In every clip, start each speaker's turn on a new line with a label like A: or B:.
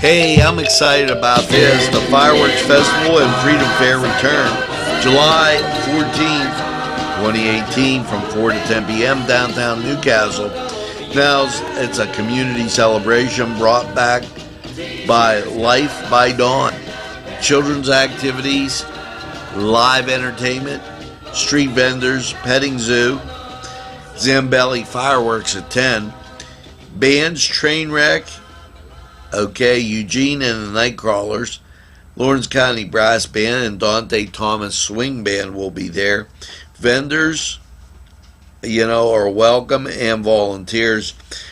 A: Hey, I'm excited about this. The Fireworks Festival and Freedom Fair return July 14th, 2018 from 4 to 10 p.m. downtown Newcastle. Now, it's a community celebration brought back by Life by Dawn. Children's activities, live entertainment, street vendors, petting zoo, Zambelli fireworks at 10, bands, train wreck, Eugene and the Nightcrawlers, Lawrence County Brass Band and Dante Thomas Swing Band will be there. Vendors, are welcome, and volunteers.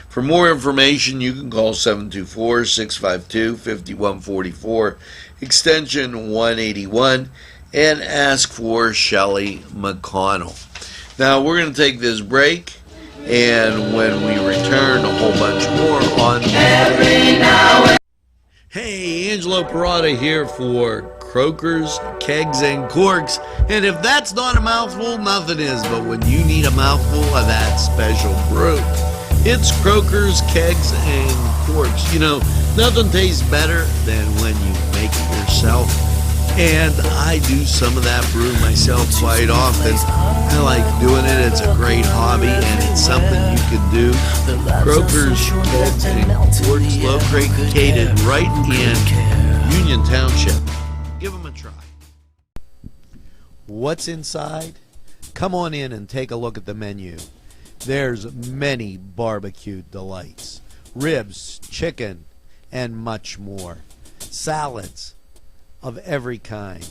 A: For more information, you can call 724-652-5144, extension 181, and ask for Shelley McConnell. Now, we're going to take this break, and when we return, a whole bunch more on Every Now and... Hey, Angelo Parada here for Croakers, Kegs, and Corks. And if that's not a mouthful, nothing is. But when you need a mouthful of that special brew, it's Croakers, Kegs, and Corks. Nothing tastes better than when you make it yourself. And I do some of that brew myself quite often. I like doing it. It's a great hobby, and it's something you can do. Croakers, Kegs, and Corks, located right in Union Township. Give them a try. What's inside? Come on in and take a look at the menu. There's many barbecue delights. Ribs, chicken, and much more. Salads of every kind.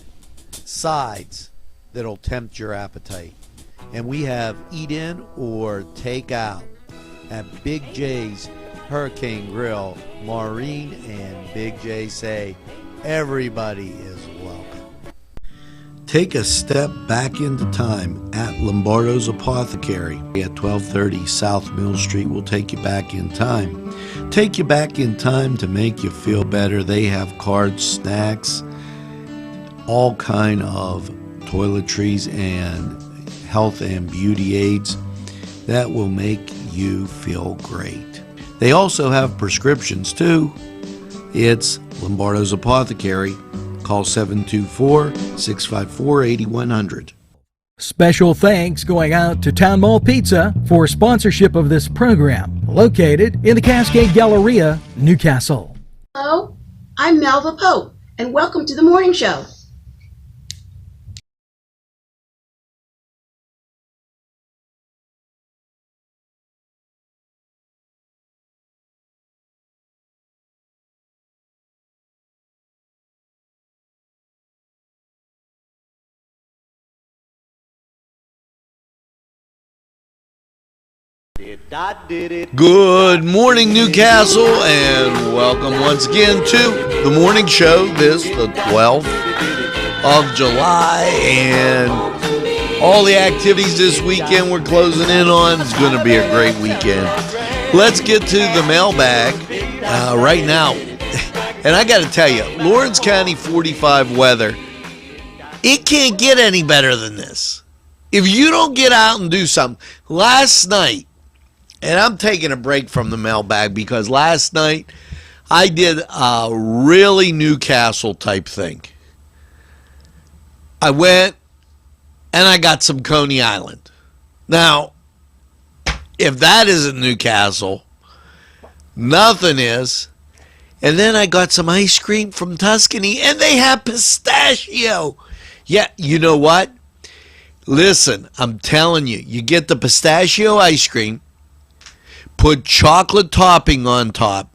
A: Sides that'll tempt your appetite. And we have eat in or take out at Big J's Hurricane Grill. Maureen and Big J say everybody is welcome. Take a step back into time at Lombardo's Apothecary at 1230 South Mill Street. Will take you back in time. Take you back in time to make you feel better. They have cards, snacks, all kind of toiletries and health and beauty aids that will make you feel great. They also have prescriptions too. It's Lombardo's Apothecary. Call 724-654-8100.
B: Special thanks going out to Town Mall Pizza for sponsorship of this program, located in the Cascade Galleria, Newcastle.
C: Hello, I'm Melva Pope, and welcome to the morning show.
A: Good morning, Newcastle, and welcome once again to the morning show. This, the 12th of July, and all the activities this weekend we're closing in on. It's going to be a great weekend. Let's get to the mailbag right now. And I got to tell you, Lawrence County 45 weather, it can't get any better than this. If you don't get out and do something. Last night, and I'm taking a break from the mailbag because last night I did a really Newcastle type thing. I went and I got some Coney Island. Now, if that isn't Newcastle, nothing is. And then I got some ice cream from Tuscany, and they have pistachio. Yeah, you know what? Listen, I'm telling you, you get the pistachio ice cream, put chocolate topping on top.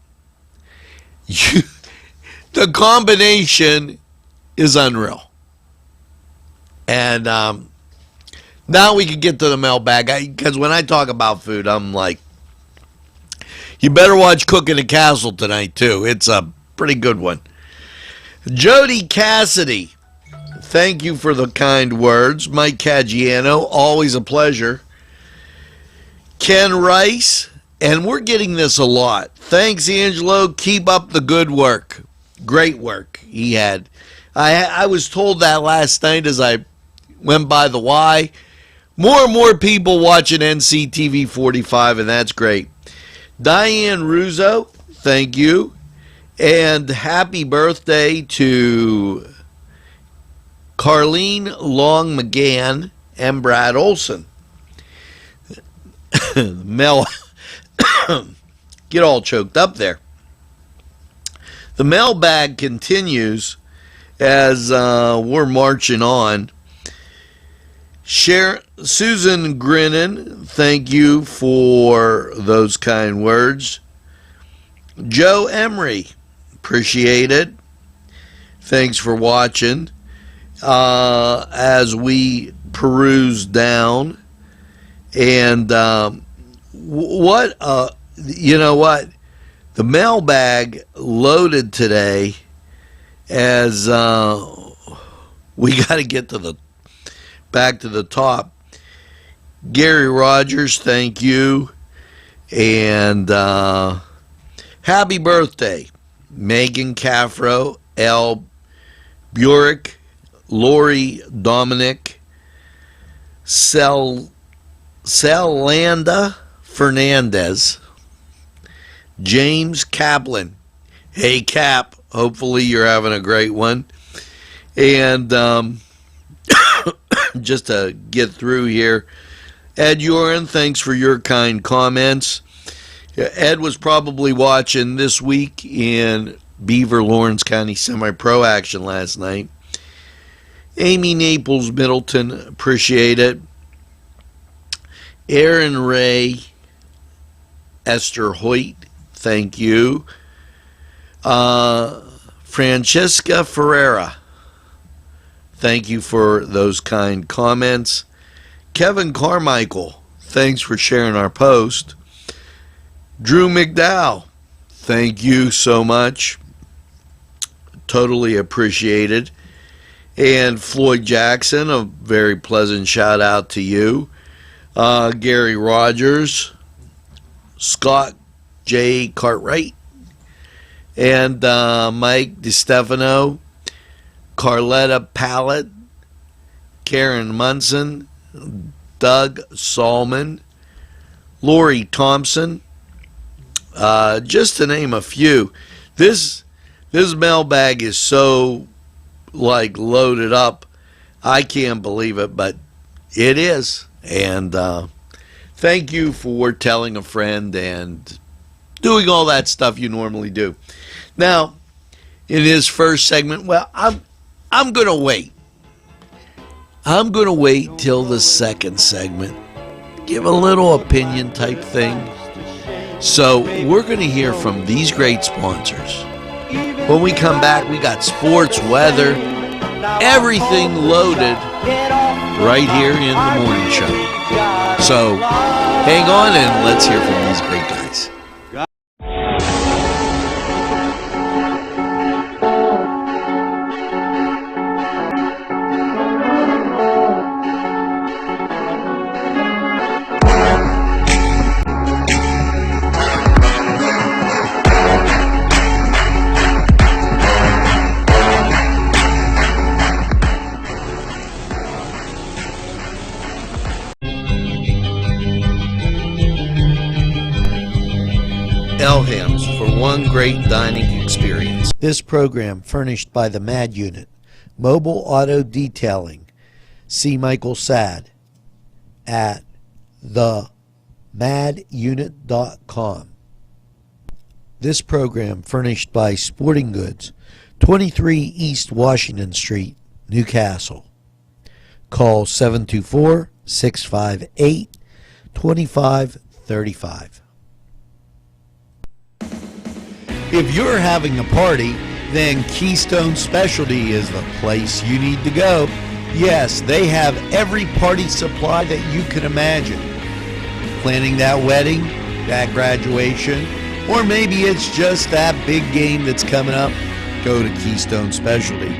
A: The combination is unreal. And now we can get to the mailbag. Because when I talk about food, I'm like, you better watch Cooking the Castle tonight, too. It's a pretty good one. Jody Cassidy, thank you for the kind words. Mike Caggiano, always a pleasure. Ken Rice, and we're getting this a lot. Thanks, Angelo. Keep up the good work. Great work he had. I was told that last night as I went by the Y. More and more people watching NCTV45, and that's great. Diane Russo, thank you. And happy birthday to Carlene Long McGann and Brad Olson. Mel, get all choked up there. The mailbag continues as we're marching on. Susan Grinnan, thank you for those kind words. Joe Emery, appreciate it. Thanks for watching. As we peruse down, and you know what? The mailbag loaded today as we got to get to back to the top. Gary Rogers, thank you. And happy birthday, Megan Caffro, L. Burek, Lori Dominic, Selanda Fernandez, James Kaplan. Hey, Cap, hopefully you're having a great one. And just to get through here, Ed Uren, thanks for your kind comments. Ed was probably watching this week in Beaver Lawrence County semi-pro action last night. Amy Naples Middleton, appreciate it. Aaron Ray, Esther Hoyt, thank you. Francesca Ferreira, thank you for those kind comments. Kevin Carmichael, thanks for sharing our post. Drew McDowell, thank you so much. Totally appreciated. And Floyd Jackson, a very pleasant shout out to you. Gary Rogers, Scott J. Cartwright, and Mike DiStefano, Carletta Pallett, Karen Munson, Doug Salman, Lori Thompson, just to name a few. This mailbag is so loaded up, I can't believe it, but it is. And thank you for telling a friend and doing all that stuff you normally do. Now, in his first segment, well, I'm gonna wait. I'm gonna wait till the second segment. Give a little opinion type thing. So we're gonna hear from these great sponsors. When we come back, we got sports, weather, everything loaded right here in the morning show. So hang on and let's hear from these great guys. Elham's for one great dining experience. This program furnished by the MAD Unit, Mobile Auto Detailing. See Michael Sad at themadunit.com. This program furnished by Sporting Goods, 23 East Washington Street, Newcastle. Call 724-658-2535. If you're having a party, then Keystone Specialty is the place you need to go. Yes, they have every party supply that you can imagine. Planning that wedding, that graduation, or maybe it's just that big game that's coming up, go to Keystone Specialty.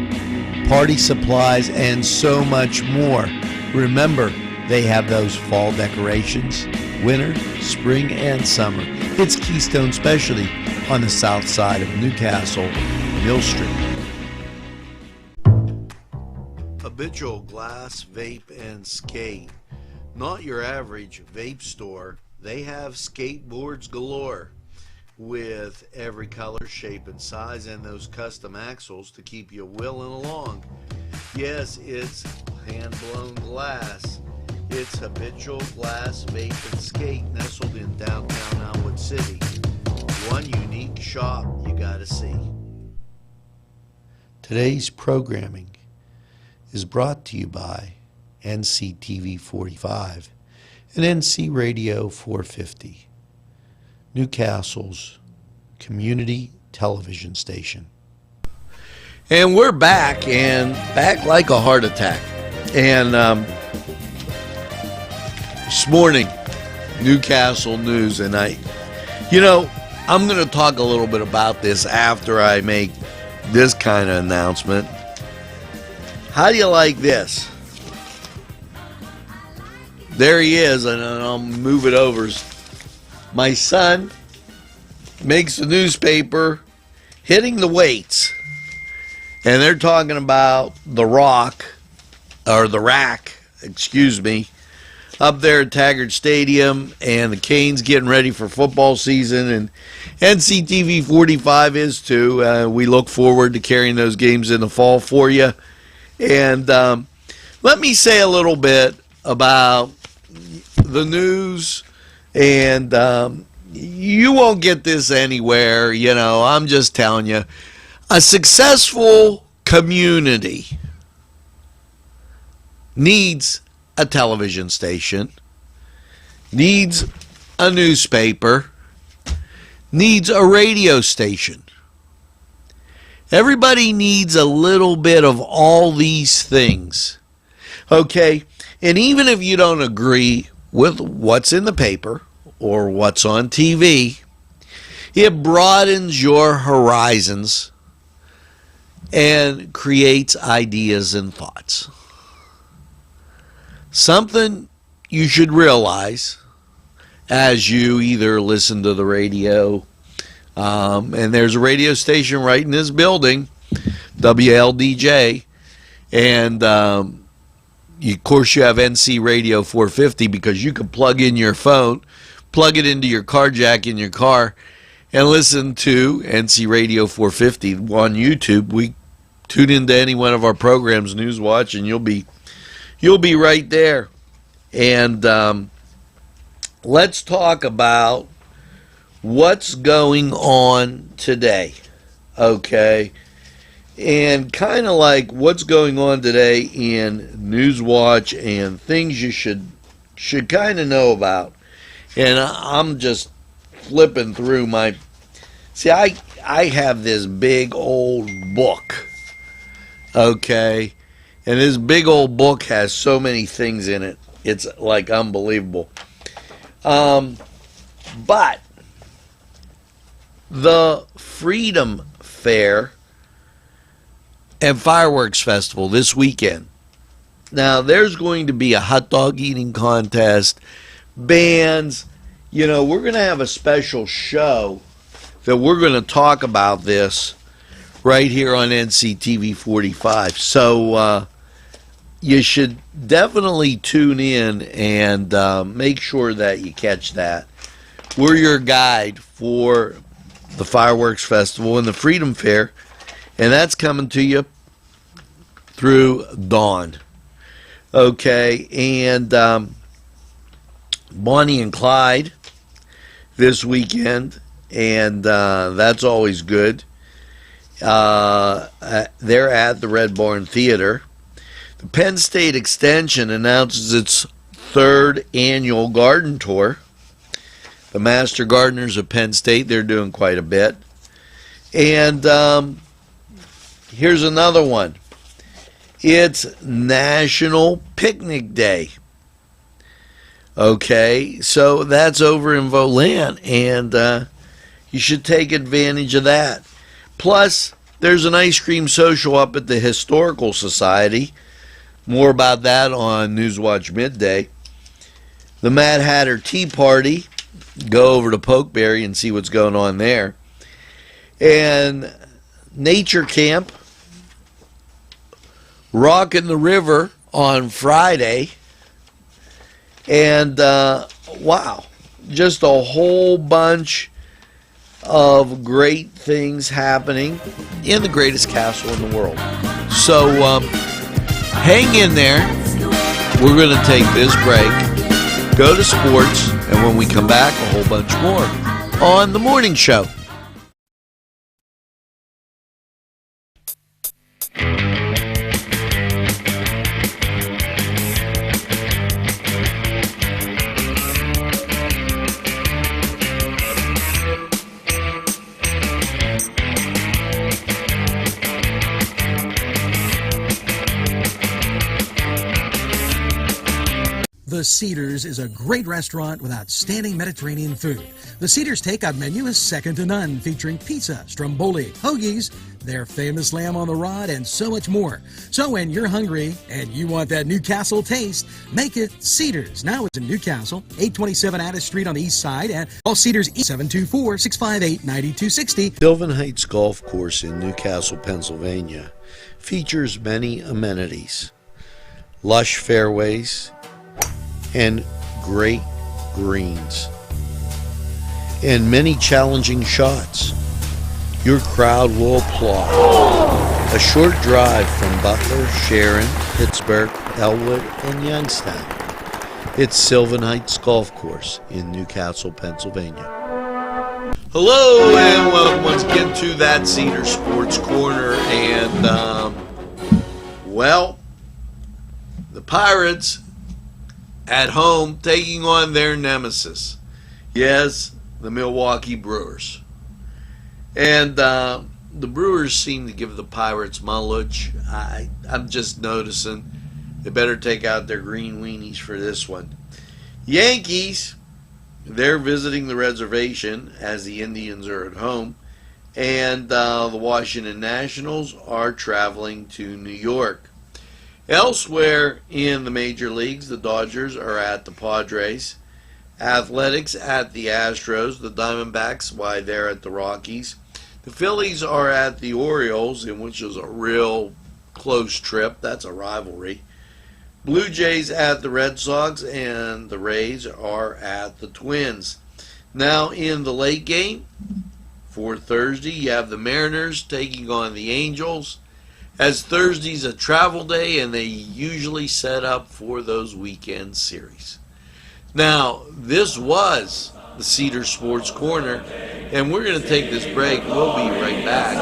A: Party supplies and so much more. Remember, they have those fall decorations, winter, spring, and summer. It's Keystone Specialty on the south side of Newcastle, Mill Street. Habitual Glass, Vape, and Skate. Not your average vape store. They have skateboards galore. with every color, shape, and size, and those custom axles to keep you wheeling along. Yes, it's hand-blown glass. It's habitual glass, vape, and skate nestled in downtown Elmwood City. One unique shop you gotta see. Today's programming is brought to you by NCTV45 and NC Radio 450, Newcastle's community television station. And we're back, and back like a heart attack. And this morning, Newcastle news, and I'm going to talk a little bit about this after I make this kind of announcement. How do you like this? There he is, and I'll move it over. My son makes the newspaper hitting the weights, and they're talking about the rack, up there at Taggart Stadium, and the Canes getting ready for football season, and NCTV 45 is too. We look forward to carrying those games in the fall for you. And let me say a little bit about the news, and you won't get this anywhere, I'm just telling you. A successful community needs a television station, needs a newspaper, needs a radio station. Everybody needs a little bit of all these things. Okay? And even if you don't agree with what's in the paper or what's on TV, it broadens your horizons and creates ideas and thoughts. Something you should realize as you either listen to the radio, and there's a radio station right in this building, WLDJ, and of course you have NC Radio 450 because you can plug in your phone, plug it into your car jack in your car, and listen to NC Radio 450 on YouTube. We tune into any one of our programs, News Watch, and you'll be right there. And let's talk about what's going on today, okay? And kind of like what's going on today in News Watch and things you should kind of know about. And I'm just flipping through my... See, I have this big old book, okay? And this big old book has so many things in it. It's like unbelievable. But the Freedom Fair and Fireworks Festival this weekend. Now, there's going to be a hot dog eating contest, bands. We're going to have a special show that we're going to talk about this right here on NCTV 45. So you should definitely tune in and make sure that you catch that. We're your guide for the Fireworks Festival and the Freedom Fair, and that's coming to you through Dawn. Okay, and Bonnie and Clyde this weekend, and that's always good. They're at the Red Barn Theater. The Penn State Extension announces its third annual garden tour. The Master Gardeners of Penn State, they're doing quite a bit. And here's another one. It's National Picnic Day. Okay, so that's over in Volan, and you should take advantage of that. Plus, there's an ice cream social up at the Historical Society. More about that on Newswatch Midday. The Mad Hatter Tea Party. Go over to Pokeberry and see what's going on there. And Nature Camp. Rockin' the River on Friday. And, wow, just a whole bunch of great things happening in the greatest castle in the world. So hang in there. We're going to take this break, go to sports, and when we come back, a whole bunch more on The Morning Show.
B: The Cedars is a great restaurant with outstanding Mediterranean food. The Cedars takeout menu is second to none, featuring pizza, stromboli, hoagies, their famous lamb on the rod, and so much more. So when you're hungry and you want that Newcastle taste, make it Cedars. Now it's in Newcastle, 827 Addis Street on the east side, and all Cedars 724-658-9260.
A: Sylvan Heights Golf Course in Newcastle, Pennsylvania features many amenities, lush fairways, and great greens, and many challenging shots. Your crowd will applaud. A short drive from Butler, Sharon, Pittsburgh, Elwood, and Youngstown. It's Sylvan Heights Golf Course in Newcastle, Pennsylvania. Hello, and welcome once again to that Cedar Sports Corner. And, the Pirates at home taking on their nemesis. Yes, the Milwaukee Brewers. And the Brewers seem to give the Pirates mileage. I'm just noticing they better take out their green weenies for this one. Yankees, they're visiting the reservation as the Indians are at home. And the Washington Nationals are traveling to New York. Elsewhere in the major leagues, the Dodgers are at the Padres, Athletics at the Astros, the Diamondbacks, why they're at the Rockies. The Phillies are at the Orioles, in which is a real close trip. That's a rivalry. Blue Jays at the Red Sox, and the Rays are at the Twins. Now in the late game for Thursday, you have the Mariners taking on the Angels, as Thursday's a travel day and they usually set up for those weekend series. Now, this was the Cedar Sports Corner, and we're going to take this break. We'll be right back.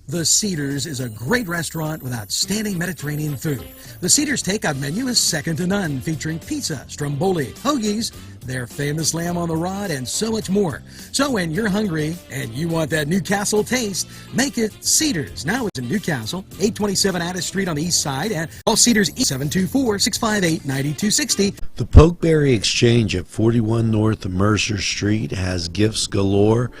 B: The Cedars is a great restaurant with outstanding Mediterranean food. The Cedars takeout menu is second to none, featuring pizza, stromboli, hoagies, their famous lamb on the rod, and so much more. So when you're hungry and you want that Newcastle taste, make it Cedars. Now it's in Newcastle, 827 Addis Street on the east side, and all Cedars 724-658-9260.
A: The Pokeberry Exchange at 41 North Mercer Street has gifts galore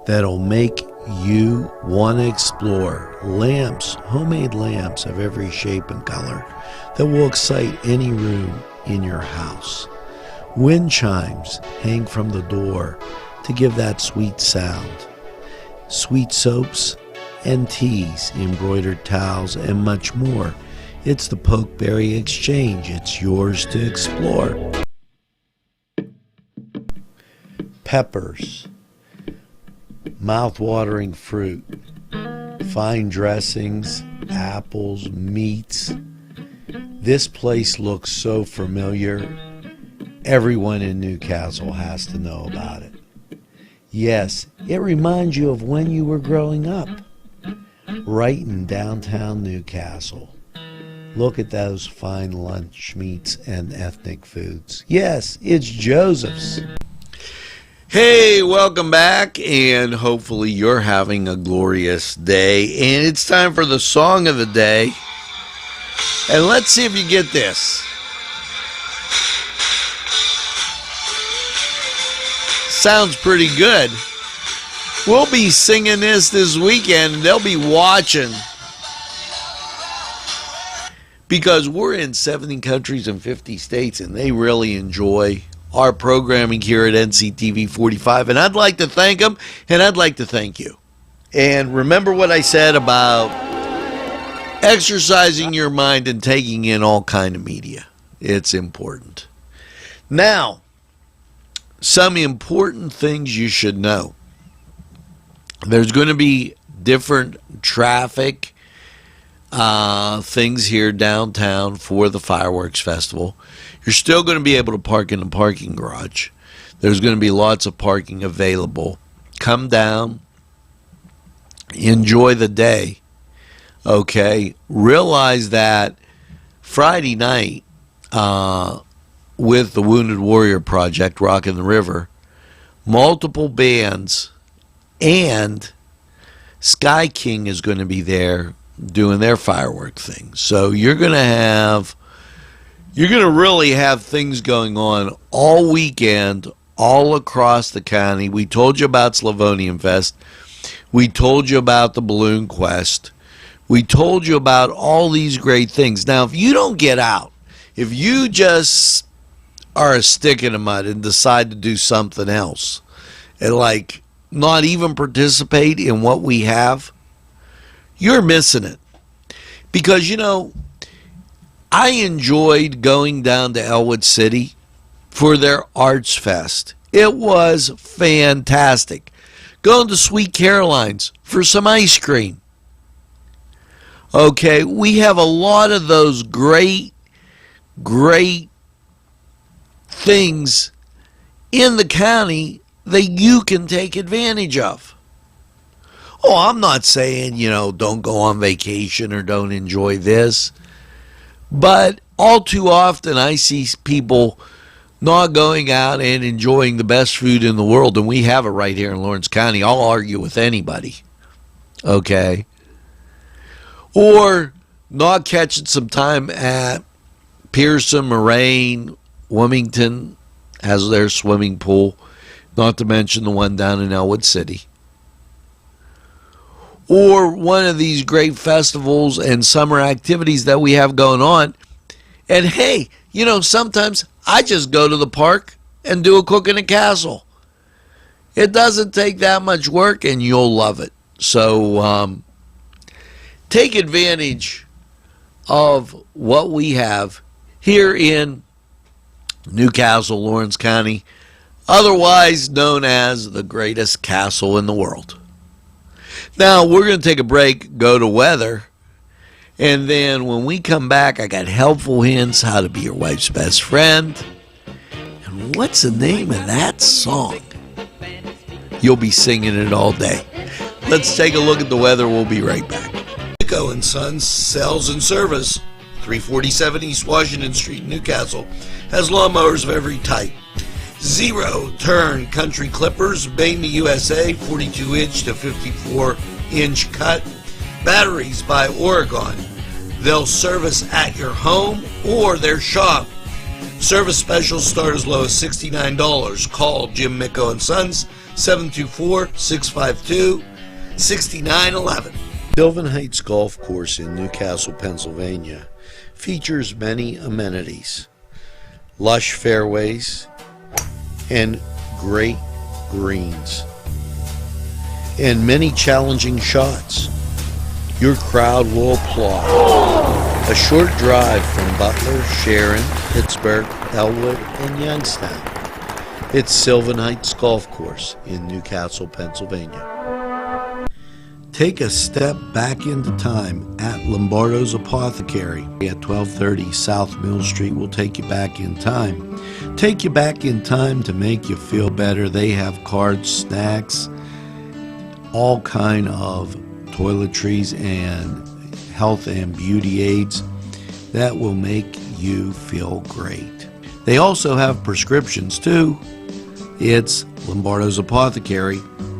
A: that'll make you want to explore. Lamps, homemade lamps of every shape and color that will excite any room in your house. Wind chimes hang from the door to give that sweet sound. Sweet soaps and teas, embroidered towels, and much more. It's the Pokeberry Exchange. It's yours to explore. Peppers, mouth-watering fruit, fine dressings, apples, meats. This place looks so familiar. Everyone in Newcastle has to know about it. Yes, it reminds you of when you were growing up, right in downtown Newcastle. Look at those fine lunch meats and ethnic foods. Yes, it's Joseph's. Hey, welcome back, and hopefully you're having a glorious day. And it's time for the song of the day. And let's see if you get this. Sounds pretty good. We'll be singing this weekend. They'll be watching. Because we're in 70 countries and 50 states, and they really enjoy our programming here at NCTV45. And I'd like to thank them, and I'd like to thank you. And remember what I said about exercising your mind and taking in all kind of media. It's important. Now, some important things you should know. There's going to be different traffic things here downtown for the fireworks festival. You're still going to be able to park in the parking garage. There's going to be lots of parking available. Come down, enjoy the day. Okay, realize that Friday night with the Wounded Warrior Project, Rockin' the River, multiple bands and Sky King is going to be there doing their firework thing. So you're going to really have things going on all weekend, all across the county. We told you about Slavonian Fest. We told you about the Balloon Quest. We told you about all these great things. Now, if you don't get out, if you just are a stick in the mud and decide to do something else, and like not even participate in what we have, you're missing it. Because, you know, I enjoyed going down to Elwood City for their Arts Fest. It was fantastic. Going to Sweet Caroline's for some ice cream. Okay, we have a lot of those great things in the county that you can take advantage of. Oh, I'm not saying, you know, don't go on vacation or don't enjoy this. But all too often I see people not going out and enjoying the best food in the world, and we have it right here in Lawrence County. I'll argue with anybody. Okay? Or not catching some time at Pearson, Moraine, Wilmington has their swimming pool, not to mention the one down in Elwood City. Or one of these great festivals and summer activities that we have going on. And hey, you know, sometimes I just go to the park and do a cook in a castle. It doesn't take that much work and you'll love it. So take advantage of what we have here in Newcastle, Lawrence County, otherwise known as the greatest castle in the world. Now, we're going to take a break, go to weather, and then when we come back, I got helpful hints how to be your wife's best friend. And what's the name of that song? You'll be singing it all day. Let's take a look at the weather. We'll be right back. Nico & Sons Sales and Service, 347 East Washington Street, Newcastle, has lawnmowers of every type. Zero-turn country clippers, made in the USA, 42-inch to 54-inch cut. Batteries by Oregon. They'll service at your home or their shop. Service specials start as low as $69. Call Jim Micco & Sons, 724-652-6911. Sylvan Heights Golf Course in Newcastle, Pennsylvania features many amenities, lush fairways, and great greens, and many challenging shots. Your crowd will applaud. A short drive from Butler, Sharon, Pittsburgh, Elwood, and Youngstown. It's Sylvan Heights Golf Course in Newcastle, Pennsylvania. Take a step back into time at Lombardo's Apothecary at 1230 South Mill Street. Will take you back in time. Take you back in time to make you feel better. They have cards, snacks, all kind of toiletries and health and beauty aids that will make you feel great. They also have prescriptions too. It's Lombardo's Apothecary.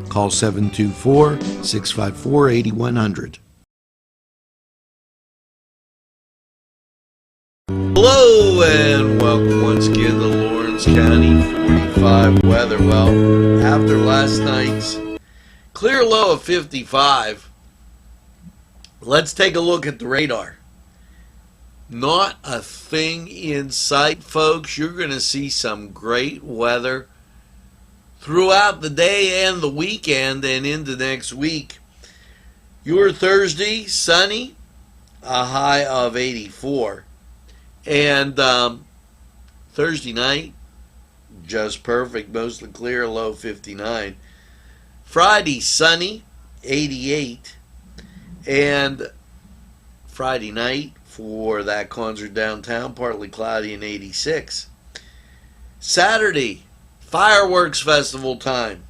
A: Call 724-654-8100. Hello and welcome once again to Lawrence County 45 weather. Well, after last night's clear low of 55, let's take a look at the radar. Not a thing in sight, folks. You're going to see some great weather throughout the day and the weekend and into next week. Your Thursday, sunny, a high of 84. And Thursday night, just perfect, mostly clear, low 59. Friday, sunny, 88. And Friday night for that concert downtown, partly cloudy and 86. Saturday, fireworks festival time,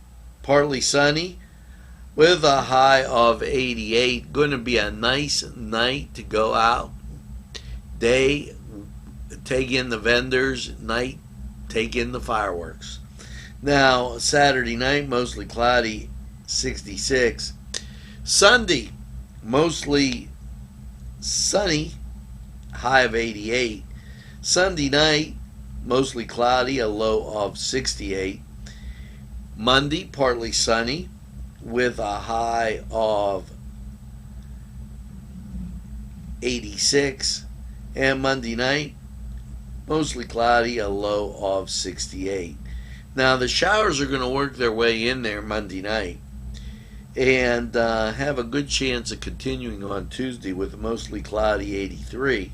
A: partly sunny with a high of 88. Going to be a nice night to go out. Day, take in the vendors. Night, take in the fireworks. Now, Saturday night, mostly cloudy, 66. Sunday, mostly sunny, high of 88. Sunday night, mostly cloudy, a low of 68. Monday, partly sunny with a high of 86. And Monday night, mostly cloudy, a low of 68. Now, the showers are going to work their way in there Monday night and have a good chance of continuing on Tuesday with a mostly cloudy 83.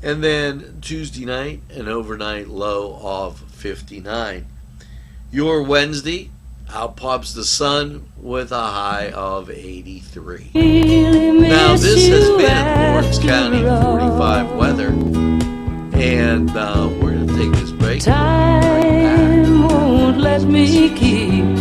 A: And then Tuesday night, an overnight low of 59. Your Wednesday, out pops the sun with a high of 83. Now, this has been Lawrence County 45 weather, and we're going to take this break.
D: Time won't let me keep.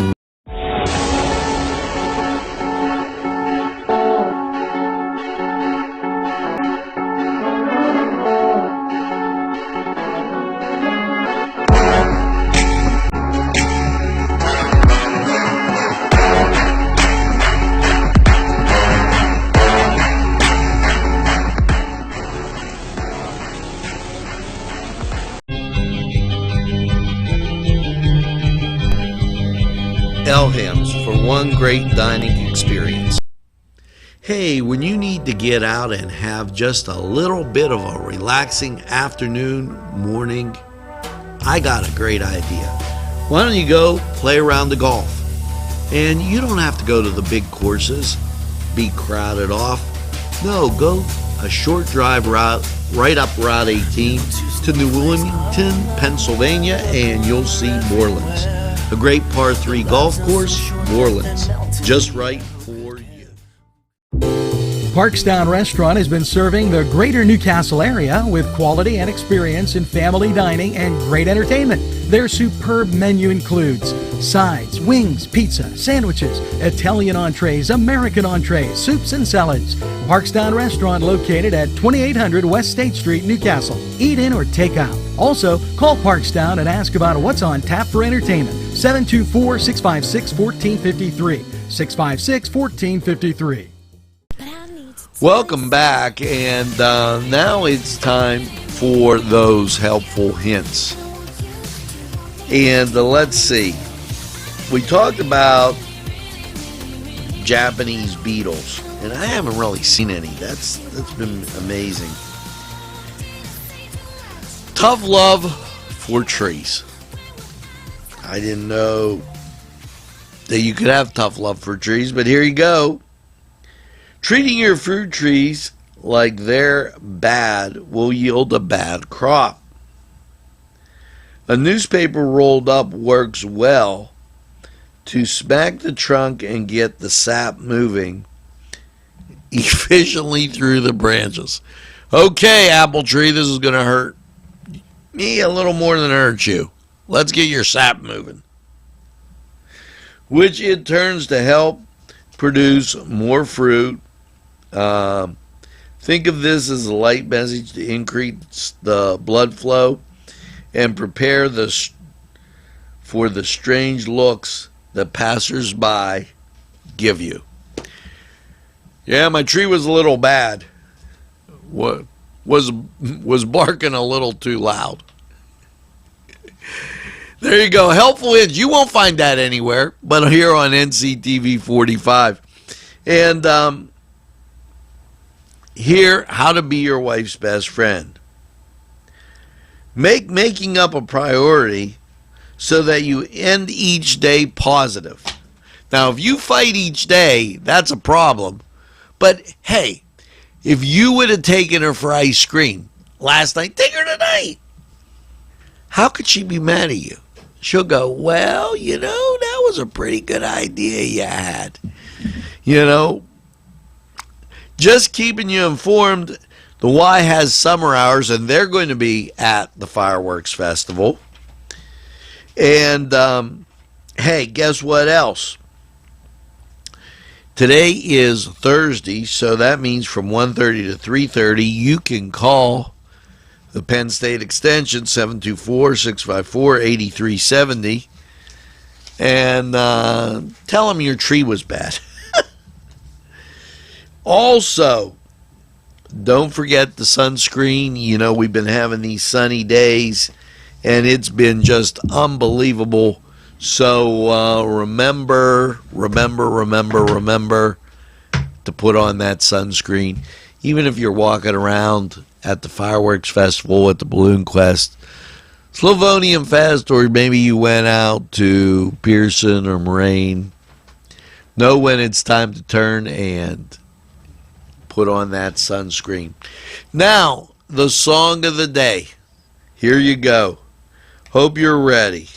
A: Elham's for one great dining experience. Hey, when you need to get out and have just a little bit of a relaxing afternoon, morning, I got a great idea. Why don't you go play around the golf? And you don't have to go to the big courses, be crowded off. No, go a short drive route right up Route 18 to New Wilmington, Pennsylvania, and you'll see Morelands. A great par 3 golf course, Morelands, just right for you.
B: Parkstown Restaurant has been serving the greater Newcastle area with quality and experience in family dining and great entertainment. Their superb menu includes sides, wings, pizza, sandwiches, Italian entrees, American entrees, soups and salads. Parkstown Restaurant located at 2800 West State Street, Newcastle. Eat in or take out. Also, call Parkstown and ask about what's on tap for entertainment. 724-656-1453. 656-1453.
A: Welcome back, and now it's time for those helpful hints. And let's see. We talked about Japanese beetles, and I haven't really seen any. That's been amazing. Tough love for trees. I didn't know that you could have tough love for trees, but here you go. Treating your fruit trees like they're bad will yield a bad crop. A newspaper rolled up works well to smack the trunk and get the sap moving efficiently through the branches. Okay, apple tree, this is going to hurt me a little more than it hurts you. Let's get your sap moving. Which it turns to help produce more fruit. Think of this as a light message to increase the blood flow and prepare for the strange looks that passers-by give you. Yeah, my tree was a little bad. Was barking a little too loud. There you go. Helpful hints. You won't find that anywhere but here on NCTV 45. And here, how to be your wife's best friend. Make making up a priority so that you end each day positive. Now, if you fight each day, that's a problem. But hey, if you would have taken her for ice cream last night, take her tonight. How could she be mad at you? she'll go, well, that was a pretty good idea you had. Just keeping you informed, the Y has summer hours, and they're going to be at the Fireworks Festival. And, hey, guess what else? Today is Thursday, so that means from 1:30 to 3:30, you can call the Penn State Extension, 724-654-8370, and tell them your tree was bad. Also, don't forget the sunscreen. We've been having these sunny days, and it's been just unbelievable. So remember to put on that sunscreen. Even if you're walking around at the Fireworks Festival, at the Balloon Quest, Slavonian Fest, or maybe you went out to Pearson or Moraine, know when it's time to turn and put on that sunscreen. Now, the song of the day. Here you go. Hope you're ready.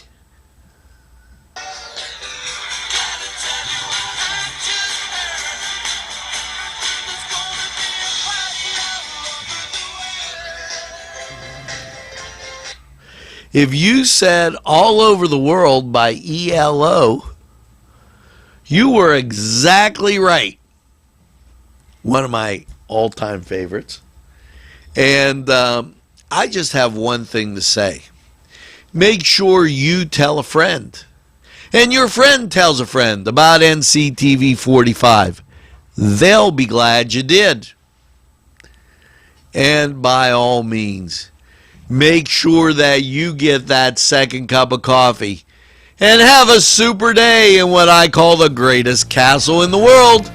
A: If you said All Over the World by ELO, you were exactly right. One of my all-time favorites. And I just have one thing to say. Make sure you tell a friend. And your friend tells a friend about NCTV45. They'll be glad you did. And by all means, make sure that you get that second cup of coffee and have a super day in what I call the greatest castle in the world,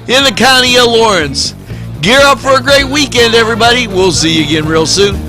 A: in the county of Lawrence. Gear up for a great weekend, everybody. We'll see you again real soon.